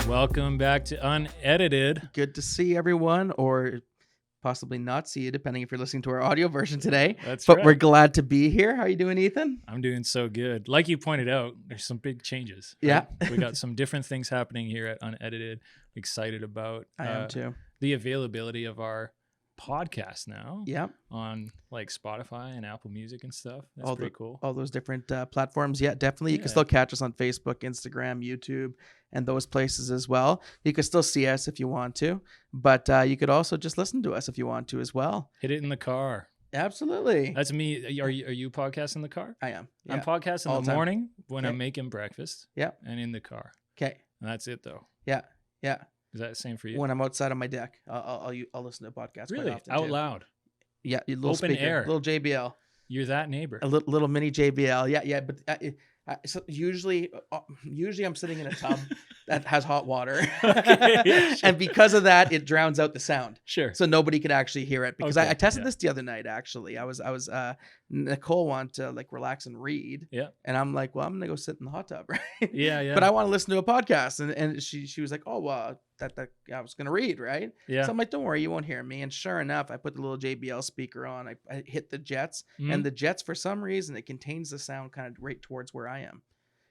Welcome back to Unedited. Good to see everyone, or possibly not see you, depending if you're listening to our audio version today. That's but right. We're glad to be here. How are you doing, Ethan? I'm doing so good. Like you pointed out, there's some big changes. Right? Yeah. We got some different things happening here at Unedited. Excited about I am too. the availability of our podcast now. Yeah. On like Spotify and Apple Music and stuff. That's pretty cool. All those different platforms. Yeah, definitely. You can still catch us on Facebook, Instagram, YouTube, and those places as well. You can still see us if you want to, but you could also just listen to us if you want to as well. Hit it in the car. Absolutely. That's me. Are you podcasting in the car? I am. Yeah. I'm podcasting in the morning when I'm making breakfast. Yeah. And in the car. Okay. And that's it though. Yeah. Yeah. Is that the same for you? When I'm outside on my deck, I'll listen to podcasts. Really? Quite often Out too. loud? Yeah. A little Open speaker, air. little JBL. You're that neighbor. A little mini JBL. Yeah. Yeah. But so usually I'm sitting in a tub that has hot water. Okay, yeah, sure. And because of that, it drowns out the sound. Sure. So nobody could actually hear it because Okay, I tested this the other night. Actually, I was Nicole wanted to like relax and read. Yeah. And I'm like, well, I'm gonna go sit in the hot tub, right? Yeah, yeah. But I want to listen to a podcast, and she was like, oh, well, that I was gonna read, right? Yeah. So I'm like, don't worry, you won't hear me. And sure enough, I put the little JBL speaker on. I hit the jets, and the jets, for some reason, it contains the sound kind of right towards where I am.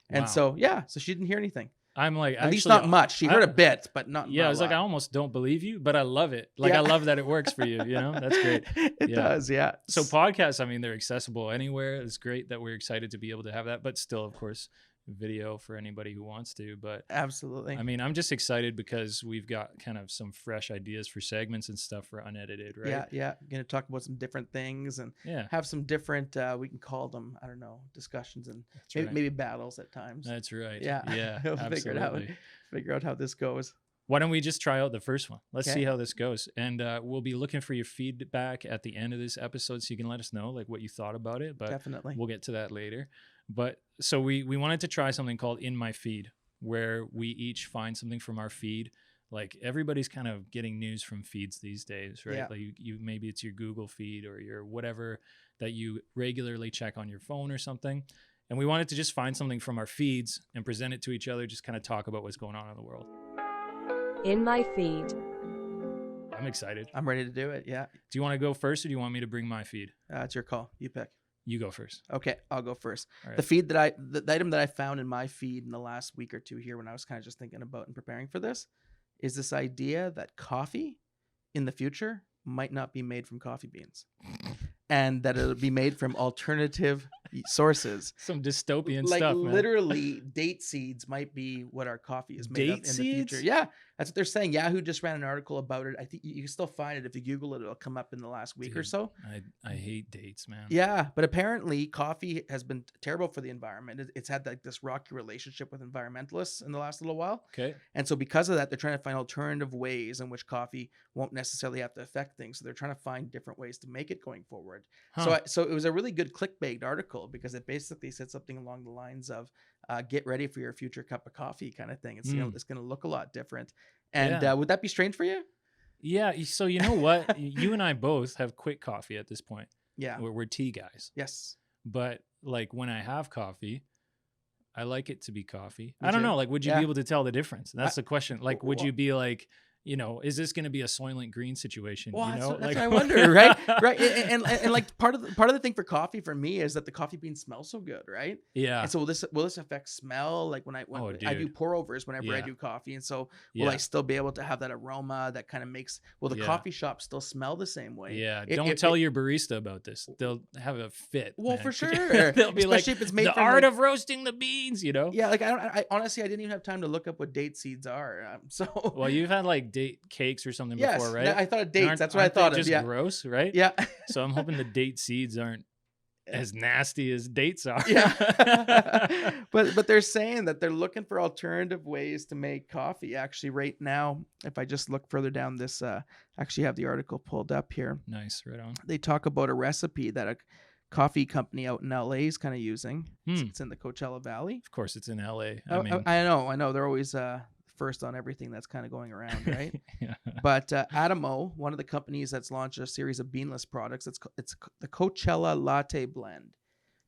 And so she didn't hear anything. I'm like, at least not much. She heard a bit, but not. Yeah, not I was like, I almost don't believe you, but I love it. Like, I love that it works for you. You know, that's great. It does, yeah. So podcasts, I mean, they're accessible anywhere. It's great that we're excited to be able to have that, but still, of course, video for anybody who wants to. But absolutely, I mean, I'm just excited because we've got kind of some fresh ideas for segments and stuff for Unedited, right? Yeah. Gonna talk about some different things and have some different we can call them, I don't know, discussions and maybe battles at times. That's right. Yeah. We'll figure out how this goes. Why don't we just try out the first one? Let's see how this goes. And we'll be looking for your feedback at the end of this episode, so you can let us know like what you thought about it. But definitely, we'll get to that later. But so we wanted to try something called In My Feed, where we each find something from our feed. Like everybody's kind of getting news from feeds these days, right? Yeah. Like you maybe it's your Google feed or your whatever that you regularly check on your phone or something. And we wanted to just find something from our feeds and present it to each other, just kind of talk about what's going on in the world. In my feed. I'm excited. I'm ready to do it. Yeah. Do you want to go first, or do you want me to bring my feed? It's your call. You pick. You go first. Okay, I'll go first. Right. The feed that the item that I found in my feed in the last week or two here, when I was kind of just thinking about and preparing for this, is this idea that coffee in the future might not be made from coffee beans, and that it'll be made from alternative sources. Some dystopian like stuff, man. Literally, date seeds might be what our coffee is made of in the future. Yeah, that's what they're saying. Yahoo just ran an article about it. I think you can still find it if you Google it. It'll come up in the last week or so. I hate dates, man. Yeah, but apparently coffee has been terrible for the environment. It's had like this rocky relationship with environmentalists in the last little while. Okay. And so because of that, they're trying to find alternative ways in which coffee won't necessarily have to affect things. So they're trying to find different ways to make it going forward. Huh. So it was a really good clickbait article because it basically said something along the lines of get ready for your future cup of coffee kind of thing. It's it's going to look a lot different. And would that be strange for you? Yeah. So you know what? You and I both have quit coffee at this point. Yeah. We're tea guys. Yes. But like when I have coffee, I like it to be coffee. Me I don't too. know. Like, would you be able to tell the difference? That's the question. Like, would well, you be like, you know, is this going to be a Soylent Green situation? Well, you know, that's like, what I wonder, right? Right. And like part of the thing for coffee for me is that the coffee beans smell so good, right? Yeah. And so will this affect smell? Like when I do pour overs whenever I do coffee, and so will I still be able to have that aroma that kind of makes? Will the coffee shop still smell the same way? Yeah. Don't tell your barista about this. They'll have a fit. Well, man. for sure. They'll be especially like, if it's made the from art of roasting the beans. You know? Yeah. Like I honestly didn't even have time to look up what date seeds are. So well, you've had like date cakes or something before, right? I thought of dates. That's what I aren't thought they of. just Yeah. gross, right? Yeah. So I'm hoping the date seeds aren't as nasty as dates are. Yeah. but they're saying that they're looking for alternative ways to make coffee. Actually, right now, if I just look further down this, actually have the article pulled up here. Nice, right on. They talk about a recipe that a coffee company out in LA is kind of using. It's in the Coachella Valley. Of course, it's in LA. I know. They're always first on everything that's kind of going around, right? Yeah. But Adamo, one of the companies that's launched a series of beanless products, it's the Coachella Latte Blend,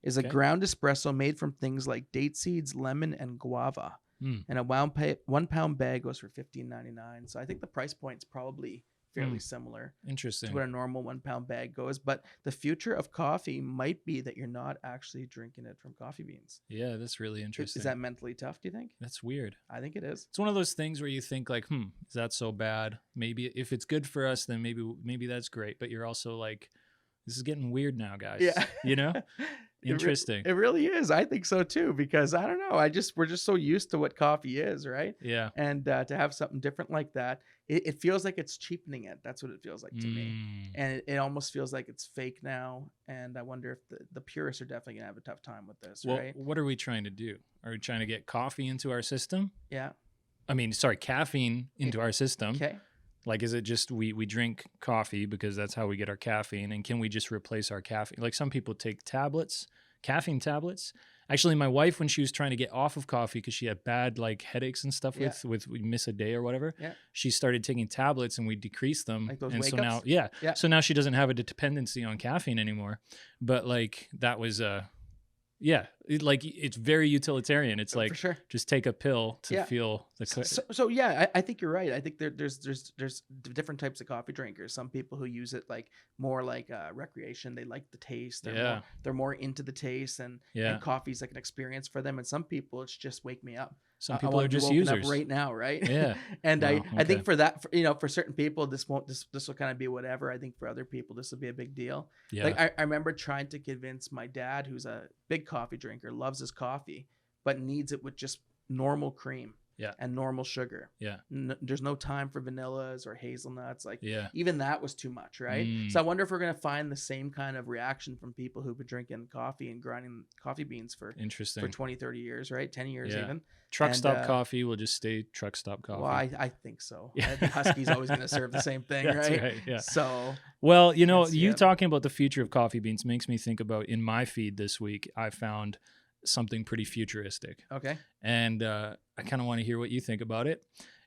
is a ground espresso made from things like date seeds, lemon, and guava. Mm. and a 1 pound bag goes for $15.99. So I think the price point's probably fairly similar to Interesting. what a normal 1 pound bag goes. But the future of coffee might be that you're not actually drinking it from coffee beans. Yeah, that's really interesting. Is that mentally tough, do you think? That's weird. I think it is. It's one of those things where you think like, is that so bad? Maybe if it's good for us, then maybe that's great. But you're also like, this is getting weird now, guys. Yeah. You know? Interesting. It really is. I think so too, because I don't know. We're just so used to what coffee is, right? Yeah. And to have something different like that, it feels like it's cheapening it. That's what it feels like to me. And it almost feels like it's fake now. And I wonder if the purists are definitely gonna have a tough time with this, Well, right? what are we trying to do? Are we trying to get coffee into our system? Yeah. I mean, sorry, caffeine into our system. Okay. Like, is it just we drink coffee because that's how we get our caffeine? And can we just replace our caffeine? Like some people take tablets, caffeine tablets. Actually, my wife, when she was trying to get off of coffee because she had bad like headaches and stuff with we miss a day or whatever, she started taking tablets and we decreased them. Like those and wake so ups? now, Yeah. so now she doesn't have a dependency on caffeine anymore. But like that was it's very utilitarian. It's like For sure. just take a pill to feel the. So yeah, I think you're right. I think there's different types of coffee drinkers. Some people who use it like more like recreation. They like the taste. They're more into the taste, and coffee's like an experience for them. And some people, it's just wake me up. Some people are just users right now, right? Yeah. And Wow, I think for that, for certain people, this will kind of be whatever. I think for other people, this will be a big deal. Yeah. Like I remember trying to convince my dad, who's a big coffee drinker, loves his coffee, but needs it with just normal cream. And normal sugar. There's no time for vanillas or hazelnuts. Like even that was too much, right? So I wonder if we're gonna find the same kind of reaction from people who've been drinking coffee and grinding coffee beans for 20, 30 years, right? 10 years even. Truck stop coffee will just stay truck stop coffee. Well, I think so. I think Husky's always going to serve the same thing, right? Yeah. So, well, you talking about the future of coffee beans makes me think about in my feed this week, I found something pretty futuristic. Okay. And I kind of want to hear what you think about it.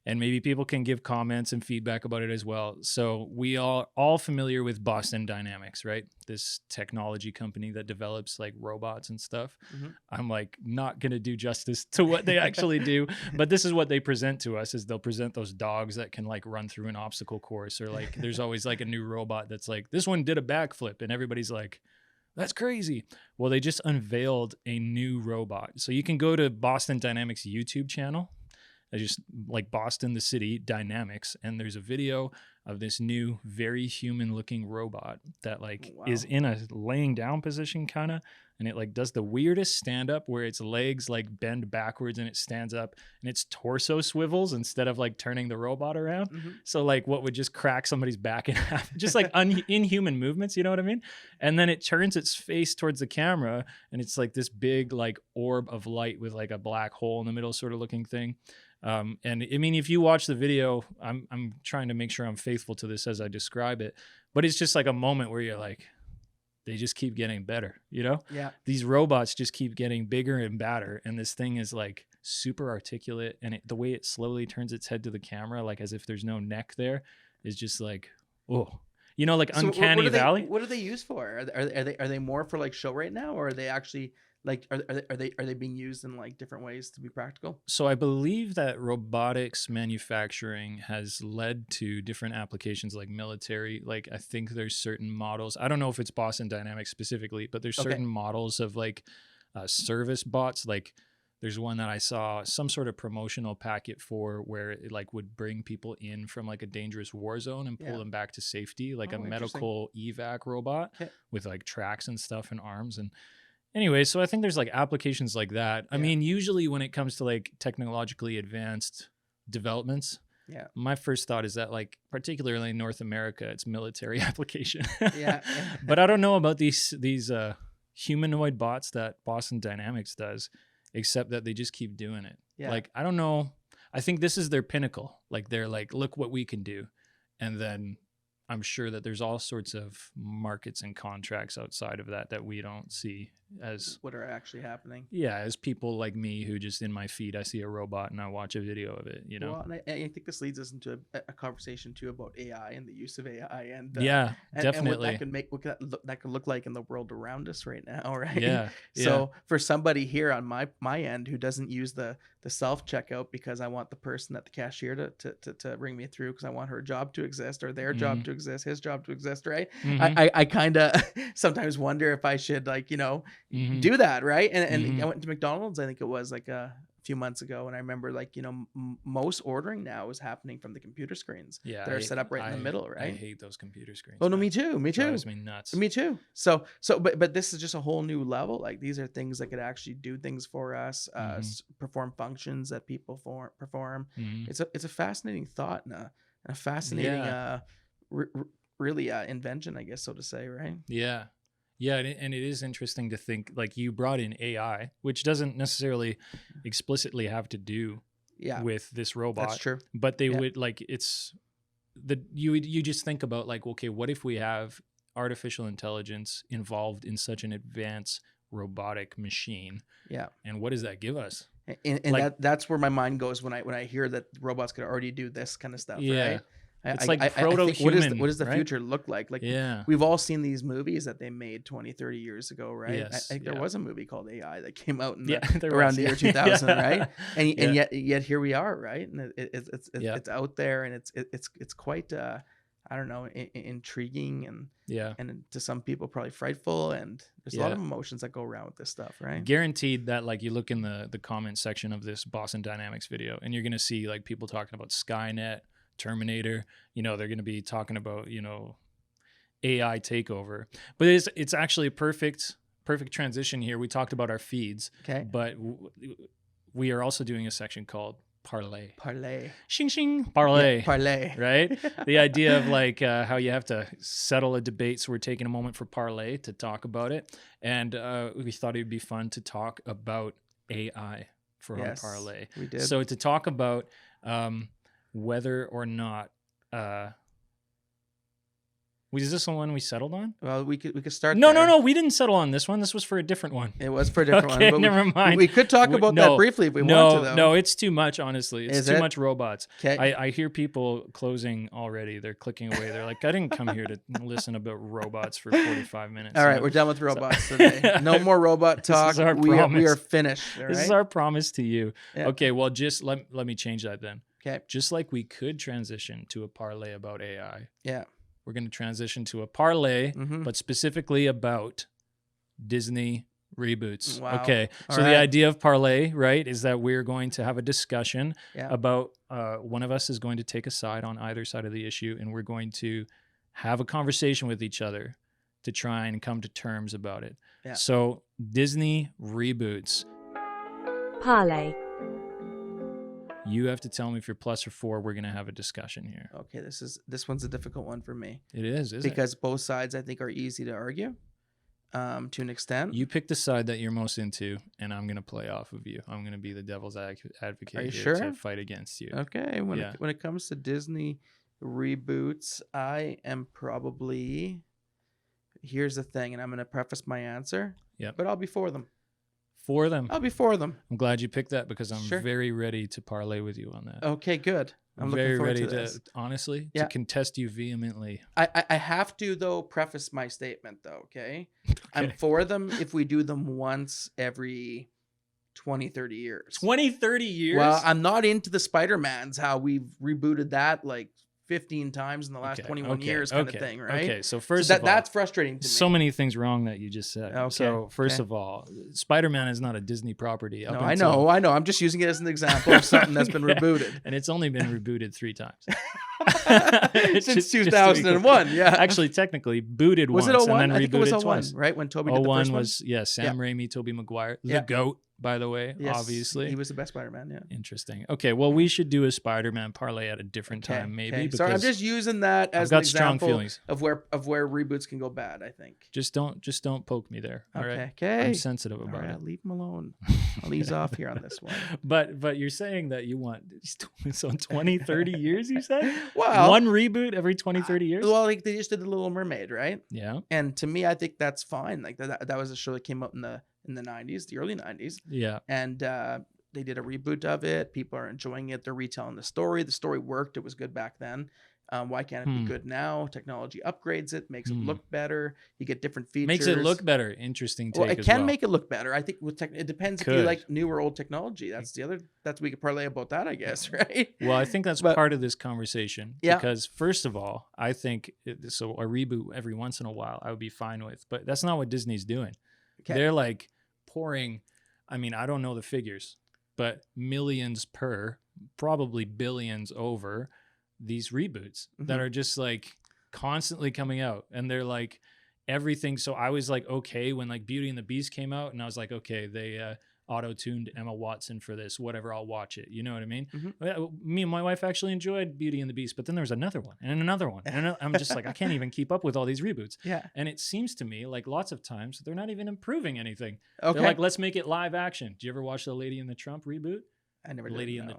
And maybe people can give comments and feedback about it as well. So we are all familiar with Boston Dynamics, right? This technology company that develops like robots and stuff. Mm-hmm. I'm like not going to do justice to what they actually do, but this is what they present to us is they'll present those dogs that can like run through an obstacle course, or like there's always like a new robot that's like, this one did a backflip, and everybody's like, that's crazy. Well, they just unveiled a new robot. So you can go to Boston Dynamics YouTube channel. I just like Boston, the city Dynamics. And there's a video of this new, very human looking robot that like is in a laying down position kind of. And it like does the weirdest stand up where its legs like bend backwards and it stands up and its torso swivels instead of like turning the robot around. Mm-hmm. So like what would just crack somebody's back in half, just like inhuman movements, you know what I mean? And then it turns its face towards the camera and it's like this big like orb of light with like a black hole in the middle sort of looking thing. And I mean, if you watch the video, I'm trying to make sure I'm faithful to this as I describe it, but it's just like a moment where you're like, they just keep getting better, you know? Yeah. These robots just keep getting bigger and badder. And this thing is like super articulate. And the way it slowly turns its head to the camera, like as if there's no neck there, is just like, oh, you know, like uncanny valley. What are they used for? Are they more for like show right now? Or are they actually like, are they being used in like different ways to be practical? So I believe that robotics manufacturing has led to different applications like military. Like I think there's certain models. I don't know if it's Boston Dynamics specifically, but there's certain models of like service bots. Like there's one that I saw some sort of promotional packet for where it like would bring people in from like a dangerous war zone and pull them back to safety, like a medical evac robot with like tracks and stuff and arms. And anyway, so I think there's like applications like that. I mean, usually when it comes to like technologically advanced developments, my first thought is that like, particularly in North America, it's military application. But I don't know about these humanoid bots that Boston Dynamics does, except that they just keep doing it. Like, I don't know. I think this is their pinnacle. Like they're like, look what we can do. And then I'm sure that there's all sorts of markets and contracts outside of that we don't see as what are actually happening. Yeah, as people like me who just in my feed, I see a robot and I watch a video of it, you know? Well, and I think this leads us into a conversation too about AI and the use of AI and Yeah, and definitely. what that could look like in the world around us right now, right? Yeah. So for somebody here on my end who doesn't use the self checkout because I want the person at the cashier to ring me through because I want her job to exist or their job to exist, his job to exist, right? I kind of sometimes wonder if I should do that, right? And I went to McDonald's, I think it was like a few months ago, and I remember most ordering now is happening from the computer screens that are set up right in the middle, right? I hate those computer screens. Oh no, me too. Drives me nuts. Me too. So but this is just a whole new level. Like these are things that could actually do things for us, perform functions that people perform. It's a fascinating thought and a fascinating really invention, I guess, so to say, right? Yeah. Yeah, and it is interesting to think, like, you brought in AI, which doesn't necessarily explicitly have to do with this robot. That's true. But they would, like, you just think about, like, okay, what if we have artificial intelligence involved in such an advanced robotic machine? Yeah. And what does that give us? And like, that's where my mind goes when I hear that robots could already do this kind of stuff, right? It's like proto-human. What does the right? future look like? Like, we've all seen these movies that they made 20, 30 years ago, right? Yes, I think there was a movie called AI that came out in around the year 2000, right? And yet here we are, right? And it's out there, and it's quite I don't know, intriguing and to some people probably frightful, and there's a lot of emotions that go around with this stuff, right? Guaranteed that, like, you look in the comment section of this Boston Dynamics video, and you're gonna see like people talking about Skynet, Terminator, they're going to be talking about, AI takeover. But it's actually a perfect transition here. We talked about our feeds, okay, but we are also doing a section called Parley. Shing shing, Parley. Yeah, Parley. Right? The idea of like how you have to settle a debate. So we're taking a moment for Parley to talk about it. And we thought it would be fun to talk about AI for our Parley. We did. So to talk about whether or not is this the one we settled on? Well, we could start. No, we didn't settle on this one. This was for a different one. It was for a different one. But never mind. We could talk about that briefly if we want to, though. No, it's too much, honestly. It's too much robots. Okay. I hear people closing already. They're clicking away. They're like, I didn't come here to listen about robots for 45 minutes. All right, we're done with robots today. No more robot talk. We are finished. All This right? is our promise to you. Yeah. Okay, well, just let me change that then. Okay. Just like we could transition to a parlay about AI. Yeah. We're going to transition to a parlay, but specifically about Disney reboots. Wow. Okay. All so right. the idea of parlay, right, is that we're going to have a discussion about one of us is going to take a side on either side of the issue, and we're going to have a conversation with each other to try and come to terms about it. Yeah. So Disney reboots. Parley. You have to tell me if you're plus or four. We're going to have a discussion here. Okay, this one's a difficult one for me. It is, because both sides I think are easy to argue, to an extent. You pick the side that you're most into, and I'm going to play off of you. I'm going to be the devil's advocate Are you here sure? to fight against you. Okay, when it comes to Disney reboots, I am probably. Here's the thing, and I'm going to preface my answer. Yeah, but I'll be for them. For them. I'll be for them. I'm glad you picked that because I'm very ready to parlay with you on that. Okay, good. I'm very looking forward ready to this. Honestly, to contest you vehemently. I have to, though, preface my statement, though, okay? I'm for them if we do them once every 20, 30 years. 20, 30 years? Well, I'm not into the Spider-Mans, how we've rebooted that like 15 times in the last 21 years kind of thing, right? Okay, so first of all, that's frustrating to me. So many things wrong that you just said. Okay. So first of all, Spider-Man is not a Disney property. No, I know. I'm just using it as an example of something that's been rebooted. And it's only been rebooted 3 times. Since 2001, yeah. Actually, technically, booted was once it 01? and then I think it rebooted was 01, twice. right? When Toby did the first one? was, Sam Raimi, Tobey Maguire, the GOAT, by the way, Yes, obviously. he was the best Spider-Man. Yeah. Interesting. Okay, well, we should do a Spider-Man parlay at a different Okay, time, maybe. okay. Because Sorry, I'm just using that as I've an got strong example feelings. of where reboots can go bad. I think. Just don't poke me there. All right. Okay. I'm sensitive All about right, it. leave him alone. I'll ease off here on this one. But you're saying that you want so 20, 30 years, you said? Well, one reboot every 20, 30 years? Well, like they just did The Little Mermaid, right? Yeah. And to me, I think that's fine. Like that was a show that came out in the 90s, the early 90s. Yeah. And they did a reboot of it. People are enjoying it. They're retelling the story. The story worked. It was good back then. Why can't it be good now? Technology upgrades it, makes it look better. You get different features. Makes it look better. Interesting take. Well, it as can well. make it look better. I think with it depends if you like new or old technology. That's we could parlay about that, I guess, right? Well, I think that's part of this conversation. Yeah. Because first of all, I think so a reboot every once in a while I would be fine with, but that's not what Disney's doing. Okay. They're like pouring, I mean, I don't know the figures, but millions per, probably billions over these reboots that are just like constantly coming out, and they're like everything. So I was like, okay, when like Beauty and the Beast came out, and I was like, okay, they auto-tuned Emma Watson for this, whatever, I'll watch it. You know what I mean? Me and my wife actually enjoyed Beauty and the Beast, but then there was another one and another one. And I'm just like, I can't even keep up with all these reboots. Yeah. And it seems to me like lots of times they're not even improving anything. Okay. They're like, let's make it live action. Do you ever watch the Lady and the Trump reboot? I never did. Lady and no. the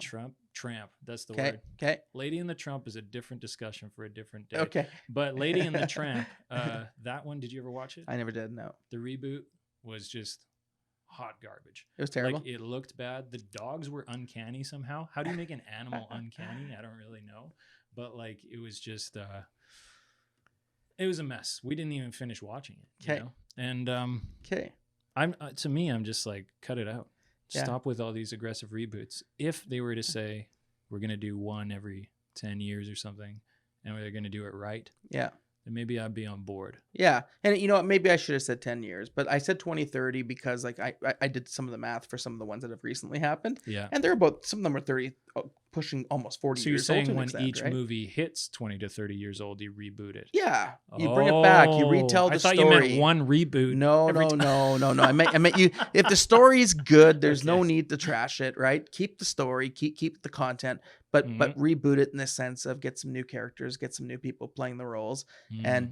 Tramp. That's the Okay. word. Okay. Lady and the Trump is a different discussion for a different day. Okay. But Lady and the Tramp, that one, did you ever watch it? I never did. No. The reboot was just hot garbage. It was terrible. Like, it looked bad. The dogs were uncanny somehow. How do you make an animal uncanny? I don't really know. But like, it was just, it was a mess. We didn't even finish watching it. Okay. You know? And Okay. to me, I'm just like, cut it out. Yeah. Stop with all these aggressive reboots. If they were to say we're going to do one every 10 years or something, and they're going to do it right, Yeah. then maybe I'd be on board. Yeah. And you know what? Maybe I should have said 10 years, but I said 2030 because like I did some of the math for some of the ones that have recently happened. Yeah. And they're about, some of them are 30, pushing almost 40 So you're years old. saying to an when extent, each right? movie hits 20 to 30 years old, you reboot it? Yeah. You bring it back. You retell the I thought story. you meant one reboot. No. I meant you. If the story is good, there's no need to trash it, right? Keep the story, keep the content, but reboot it in the sense of get some new characters, get some new people playing the roles, and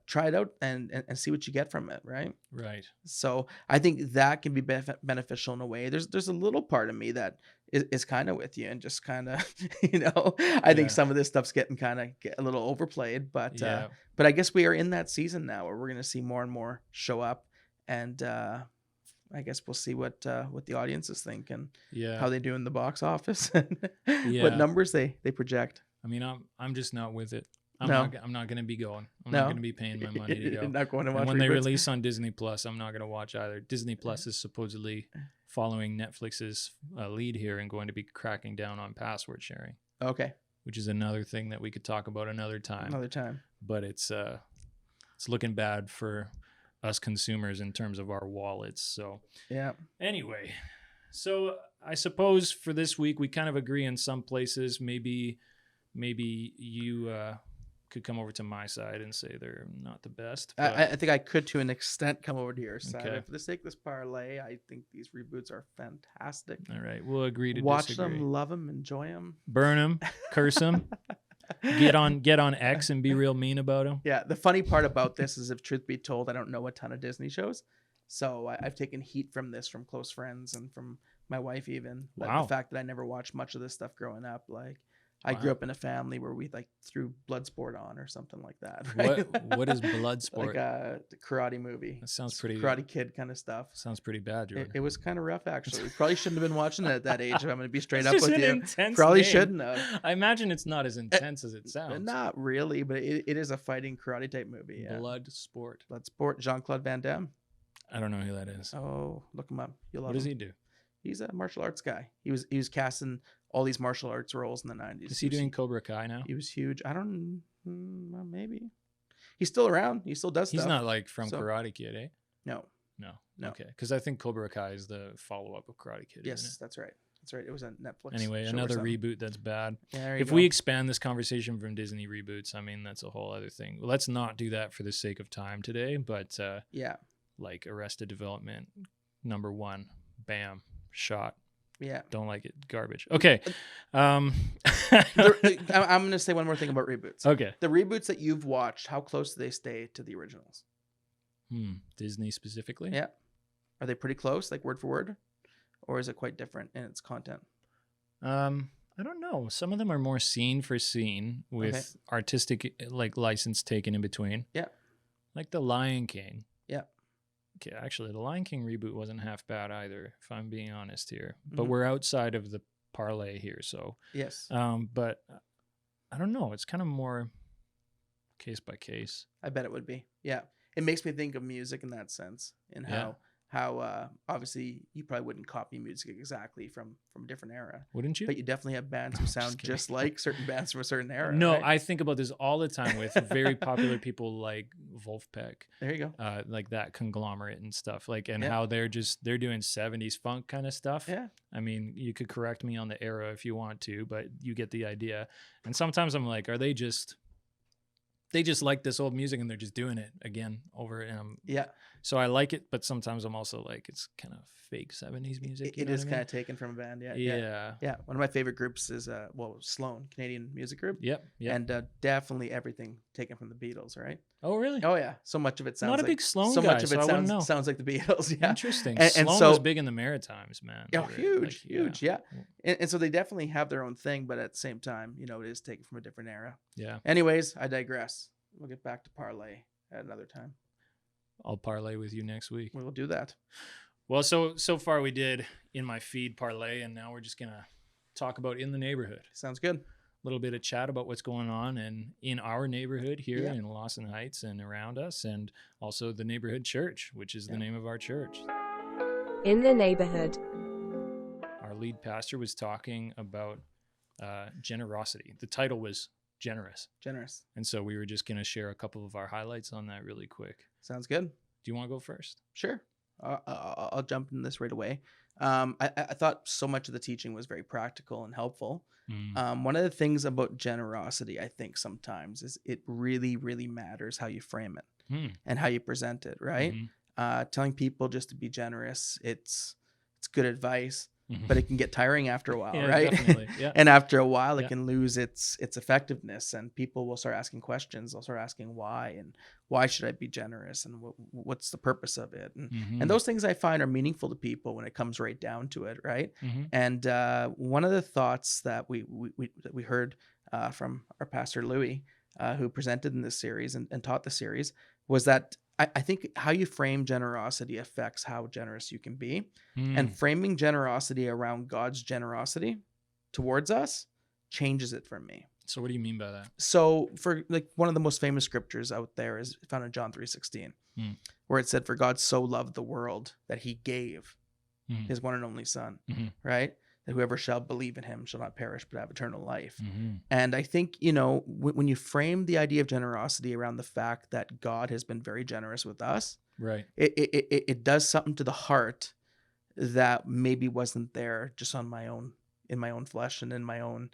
try it out and see what you get from it, right? Right. So I think that can be beneficial in a way. There's a little part of me that is kind of with you and just kind of, I think some of this stuff's getting a little overplayed, but I guess we are in that season now where we're going to see more and more show up, and I guess we'll see what the audiences think and how they do in the box office and what numbers they project. I mean, I'm just not with it. I'm not going to be going. I'm No. not going to be paying my money to go. Not going to watch And when they reboots. release on Disney Plus, I'm not going to watch either. Disney Plus is supposedly following Netflix's lead here and going to be cracking down on password sharing. Okay. Which is another thing that we could talk about another time. But it's looking bad for us consumers in terms of our wallets. So anyway, so I suppose for this week we kind of agree in some places. Maybe you could come over to my side and say they're not the best. I think I could to an extent come over to your side. Okay. For the sake of this parlay, I think these reboots are fantastic. All right, we'll agree to watch disagree. them, love them, enjoy them, burn them, curse them, get on X and be real mean about them. Yeah, the funny part about this is, if truth be told, I don't know a ton of Disney shows, so I've taken heat from this from close friends and from my wife even. Like, wow. The fact that I never watched much of this stuff growing up, like. I grew up in a family where we like threw Bloodsport on or something like that. Right? What is Bloodsport? Like a karate movie. That sounds pretty. Karate Kid kind of stuff. Sounds pretty bad, Jordan. It was kind of rough, actually. We probably shouldn't have been watching it at that age. If I'm going to be straight up It's with just you. an intense Probably name. shouldn't have. I imagine it's not as intense as it sounds. Not really, but it is a fighting karate type movie. Yeah. Bloodsport. Jean-Claude Van Damme. I don't know who that is. Oh, look him up. You'll love What does him. he do? He's a martial arts guy. He was casting all these martial arts roles in the 90s. Is he doing Cobra Kai now? He was huge. I don't. Well, maybe. He's still around. He still does stuff. He's not like from Karate Kid, eh? No. Okay, because I think Cobra Kai is the follow-up of Karate Kid. Yes, isn't it? that's right. That's right. It was on Netflix. Anyway, show or another something. reboot that's bad. Yeah, there you If go. we expand this conversation from Disney reboots, I mean, that's a whole other thing. Let's not do that for the sake of time today, but yeah, like Arrested Development, #1, bam. shot. Yeah. Don't like it. Garbage. Okay. I'm going to say one more thing about reboots. Okay. The reboots that you've watched, how close do they stay to the originals? Disney specifically? Yeah. Are they pretty close, like word for word? Or is it quite different in its content? I don't know. Some of them are more scene for scene with artistic like license taken in between. Yeah. Like The Lion King. Yeah. Okay, actually, The Lion King reboot wasn't half bad either, if I'm being honest here. But we're outside of the parlay here, so. Yes. But I don't know. It's kind of more case by case. I bet it would be. Yeah. It makes me think of music in that sense, and how obviously you probably wouldn't copy music exactly from a different era. Wouldn't you? But you definitely have bands who sound just like certain bands from a certain era. No, right? I think about this all the time with very popular people like Wolfpack. There you go. Like that conglomerate and stuff. Like, and how they're doing 70s funk kind of stuff. Yeah. I mean, you could correct me on the era if you want to, but you get the idea. And sometimes I'm like, are they just like this old music and they're just doing it again over and so I like it, but sometimes I'm also like, it's kind of fake 70s music. It is kind of taken from a band. Yeah. One of my favorite groups is Sloan, Canadian music group. Yep. And definitely everything taken from the Beatles, right? Oh, really? Oh yeah. So much of it sounds not a like, big Sloan so guy, much of it sounds like the Beatles. Yeah. Interesting. And Sloan so, was big in the Maritimes, man. Oh, huge. Yeah. And so they definitely have their own thing, but at the same time, it is taken from a different era. Yeah. Anyways, I digress. We'll get back to parlay at another time. I'll parlay with you next week. We will do that. Well, so far we did in my feed parlay, and now we're just gonna talk about in the neighborhood. Sounds good. A little bit of chat about what's going on and in our neighborhood here in Lawson Heights and around us, and also the Neighbourhood Church, which is the name of our church. In the neighborhood. Our lead pastor was talking about generosity. The title was Generous. And so we were just going to share a couple of our highlights on that really quick. Sounds good. Do you want to go first? Sure. I'll jump in this right away. I thought so much of the teaching was very practical and helpful. One of the things about generosity, I think sometimes, is it really, really matters how you frame it and how you present it, right? Telling people just to be generous, it's good advice. But it can get tiring after a while, right? Definitely. Yeah. And after a while, it can lose its effectiveness, and people will start asking questions. They'll start asking why, and why should I be generous, and what's the purpose of it, and those things I find are meaningful to people when it comes right down to it, right? And one of the thoughts that we heard from our pastor Louis, who presented in this series and taught the series, was that I think how you frame generosity affects how generous you can be. And framing generosity around God's generosity towards us changes it for me. So what do you mean by that? So for like one of the most famous scriptures out there is found in John 3:16, where it said, "For God so loved the world that he gave his one and only son," right? That whoever shall believe in him shall not perish but have eternal life. And I think, when you frame the idea of generosity around the fact that God has been very generous with us, right? It does something to the heart that maybe wasn't there just in my own flesh and in my own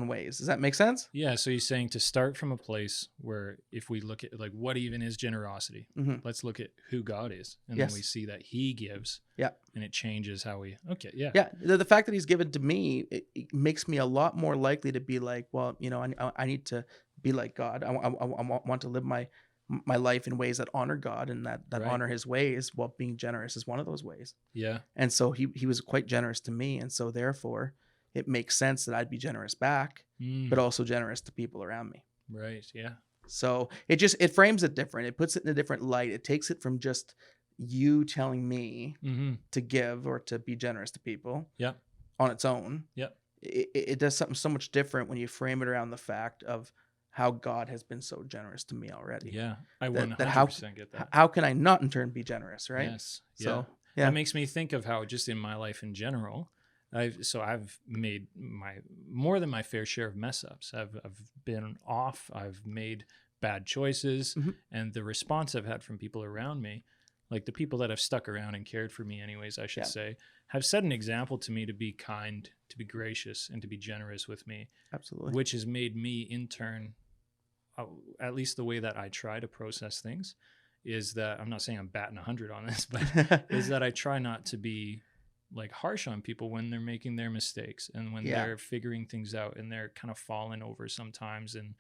ways. Does that make sense? Yeah. So you're saying to start from a place where if we look at like what even is generosity, let's look at who God is, and then we see that he gives. Yeah. And it changes how we, Yeah. The fact that he's given to me, it makes me a lot more likely to be like, well, I need to be like God. I want to live my life in ways that honor God and that honor his ways, while being generous is one of those ways. Yeah. And so he was quite generous to me. And so therefore it makes sense that I'd be generous back, but also generous to people around me. Right. Yeah. So it frames it different. It puts it in a different light. It takes it from just you telling me to give or to be generous to people on its own. Yeah. It does something so much different when you frame it around the fact of how God has been so generous to me already. Yeah. I 100% get that. How can I not in turn be generous, right? Yes. So that makes me think of how just in my life in general, I've made more than my fair share of mess ups. I've been off. I've made bad choices, and the response I've had from people around me, like the people that have stuck around and cared for me anyways, I should say, have set an example to me to be kind, to be gracious, and to be generous with me. Absolutely. Which has made me in turn, at least the way that I try to process things, is that I'm not saying I'm batting 100 on this, but is that I try not to be like harsh on people when they're making their mistakes and when Yeah. they're figuring things out and they're kind of falling over sometimes. And,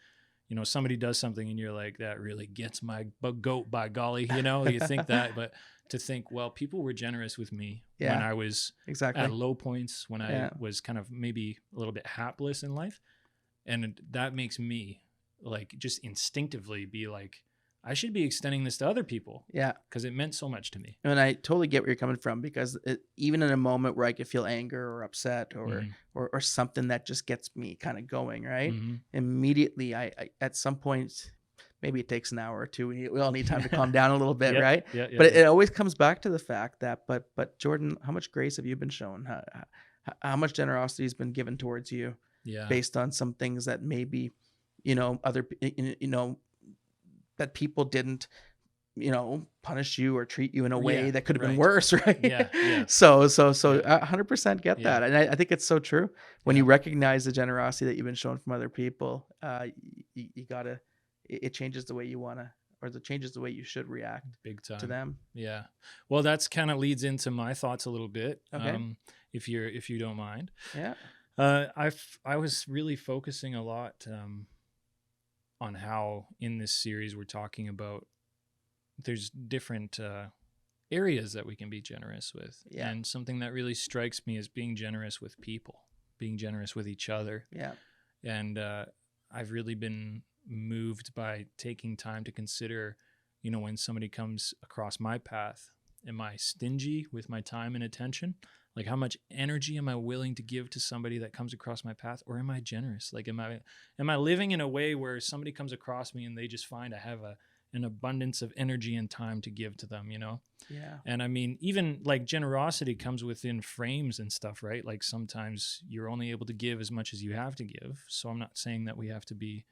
you know, somebody does something and you're like, that really gets my goat, by golly, you know, you think that, but to think, well, people were generous with me when Yeah. I was Exactly. at low points, when I Yeah. was kind of maybe a little bit hapless in life. And that makes me like just instinctively be like, I should be extending this to other people Yeah. because it meant so much to me. And I totally get where you're coming from, because even in a moment where I could feel anger or upset Mhm. or something that just gets me kind of going, right? Mhm. Immediately, I at some point, maybe it takes an hour or two. We all need time to calm down a little bit, Yeah, right? yeah, But yeah. it always comes back to the fact that, but Jordan, how much grace have you been shown? How much generosity has been given towards you Yeah. based on some things that maybe, that people didn't, punish you or treat you in a way Yeah, that could have been right. worse, right? Yeah, yeah. So Yeah. 100% get Yeah. that. And I think it's so true. When Yeah. you recognize the generosity that you've been shown from other people, you gotta, it changes the way you wanna, or it changes the way you should react Big time. to them. Yeah. Well, that's kind of leads into my thoughts a little bit. Okay. If you don't mind. Yeah. I was really focusing a lot on how in this series we're talking about there's different areas that we can be generous with. Yeah. And something that really strikes me is being generous with people, being generous with each other. Yeah. And I've really been moved by taking time to consider, you know, when somebody comes across my path, am I stingy with my time and attention? Like, how much energy am I willing to give to somebody that comes across my path? Or am I generous? Like, am I living in a way where somebody comes across me and they just find I have an abundance of energy and time to give to them, you know? Yeah. And I mean, even like generosity comes within frames and stuff, right? Like sometimes you're only able to give as much as you have to give. So I'm not saying that we have to be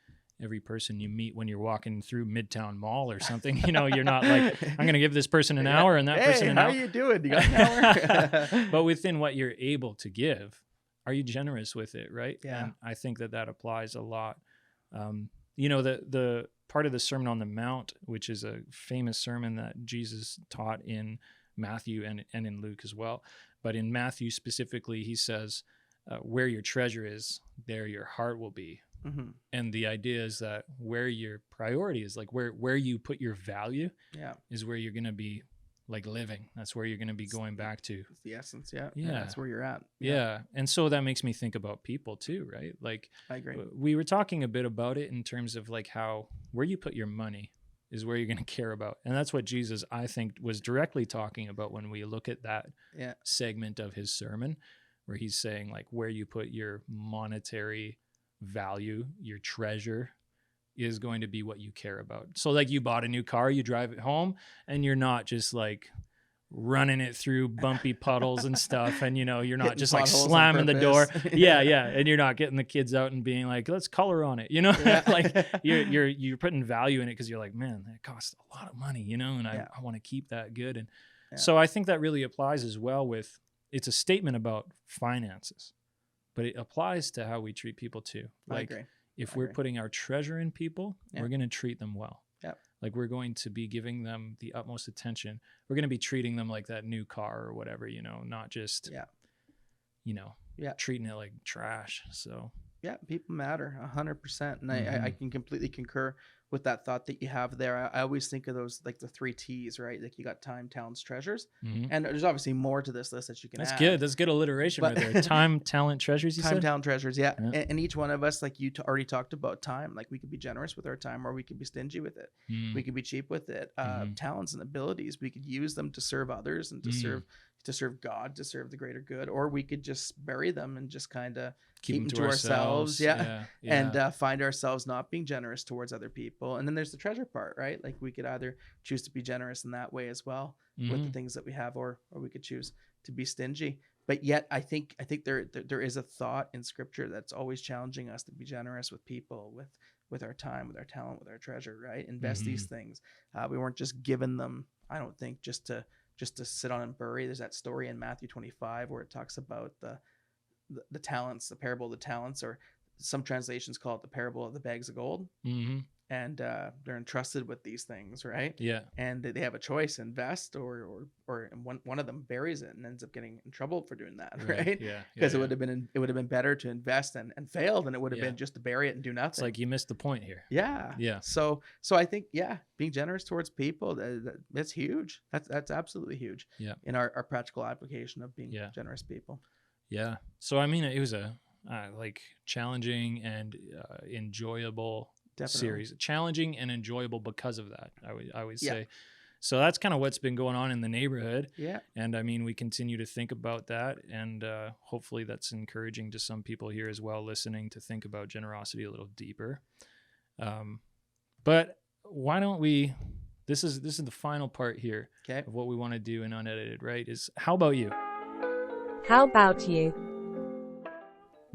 every person you meet when you're walking through Midtown Mall or something. You know, you're not like, I'm going to give this person an hour and that person an how hour. you doing? You got an hour? But within what you're able to give, are you generous with it, right? Yeah. And I think that applies a lot. You know, the part of the Sermon on the Mount, which is a famous sermon that Jesus taught in Matthew and in Luke as well. But in Matthew specifically, he says, where your treasure is, there your heart will be. Mm-hmm. And the idea is that where your priority is, like where you put your value, Yeah. is where you're going to be like living. That's where you're going to be going back to. It's the essence. Yeah. Yeah. That's where you're at. Yeah. And so that makes me think about people too, right? Like, I agree. we were talking a bit about it in terms of like how where you put your money is where you're going to care about. And that's what Jesus, I think, was directly talking about when we look at that Yeah. segment of his sermon, where he's saying like where you put your monetary value, your treasure, is going to be what you care about. So like you bought a new car, you drive it home, and you're not just like running it through bumpy puddles and stuff, and you know, you're not Hitting just like potholes on slamming the door. purpose. Yeah, and you're not getting the kids out and being like, let's color on it, you know. Yeah. Like you're putting value in it because you're like, man, that costs a lot of money, you know, and Yeah. I want to keep that good. And Yeah. so I think that really applies as well with, it's a statement about finances, but it applies to how we treat people too. I Like, agree. if I we're agree. putting our treasure in people, Yeah. we're going to treat them well. Yep. Like, we're going to be giving them the utmost attention. We're going to be treating them like that new car or whatever, you know, not just, Yeah. you know, Yeah. treating it like trash. So, Yeah, people matter 100%. And Mm-hmm. I can completely concur with that thought that you have there. I always think of those, like the 3 T's, right? Like you got time, talents, treasures. mhm. And there's obviously more to this list that you can That's add. good. That's good alliteration But- right there. Time, talent, treasures, you Time, said? talent, treasures. Yeah. Yeah. And each one of us, like you already talked about time, like we could be generous with our time or we could be stingy with it. Mm, We could be cheap with it. Mhm. Talents and abilities, we could use them to serve others and to Mm. serve God, to serve the greater good, or we could just bury them and just kind of keep them them to ourselves. yeah. Yeah. and find ourselves not being generous towards other people. And then there's the treasure part, right? Like we could either choose to be generous in that way as well with the Mhm. things that we have, or we could choose to be stingy. But yet I think there is a thought in scripture that's always challenging us to be generous with people, with our time, with our talent, with our treasure, right? Invest these things. We weren't just given them, I don't think, just to sit on and bury. There's that story in Matthew 25 where it talks about the talents, the parable of the talents, or some translations call it the parable of the bags of gold. Mm-hmm. And they're entrusted with these things, right? Yeah. And they have a choice: invest or one of them buries it and ends up getting in trouble for doing that, right? Yeah. Because it would have been better to invest and fail than it would have Yeah. been just to bury it and do nothing. It's like you missed the point here. Yeah. Yeah. So I think, being generous towards people, that's huge. That's absolutely huge. Yeah. In our practical application of being generous people. Yeah. So I mean, it was a challenging and enjoyable series. Challenging and enjoyable because of that, I would say. So that's kind of what's been going on in the neighborhood. Yeah. And I mean, we continue to think about that, and hopefully that's encouraging to some people here as well, listening, to think about generosity a little deeper. But why don't we? This is the final part here of what we want to do in Unedited, right? Is how about you? How about you?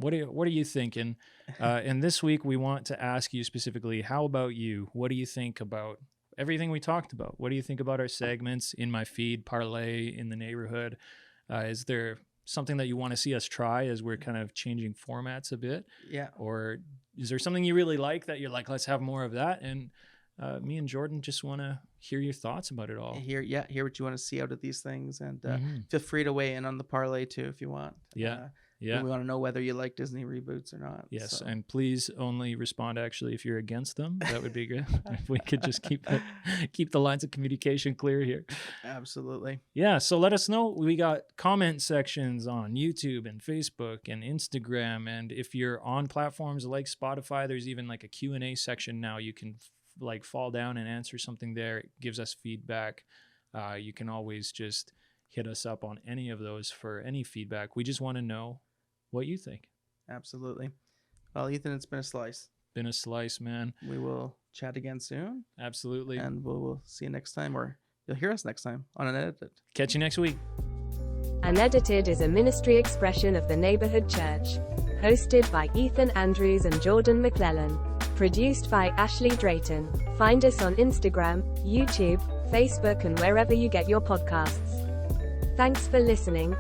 What are you thinking? And this week we want to ask you specifically, how about you? What do you think about everything we talked about? What do you think about our segments, In My Feed, Parley, In the Neighborhood? Is there something that you want to see us try as we're kind of changing formats a bit? Yeah. Or is there something you really like that you're like, let's have more of that? And me and Jordan just want to hear your thoughts about it all. Hear what you want to see out of these things, and feel free to weigh in on the Parley too if you want. Yeah. We want to know whether you like Disney reboots or not. Yes, and please only respond actually if you're against them. That would be good. If we could just keep the lines of communication clear here. Absolutely. Yeah, so let us know. We got comment sections on YouTube and Facebook and Instagram, and if you're on platforms like Spotify, there's even like a Q&A section now. You can like fall down and answer something there. It gives us feedback. You can always just hit us up on any of those for any feedback. We just want to know what you think. Absolutely. Well, Ethan, it's been a slice. Been a slice, man. We will chat again soon. Absolutely. And we'll see you next time, or you'll hear us next time on Unedited. Catch you next week. Unedited is a ministry expression of the Neighbourhood Church. Hosted by Ethan Andrews and Jordan McLellan. Produced by Ashley Drayton. Find us on Instagram, YouTube, Facebook, and wherever you get your podcasts. Thanks for listening.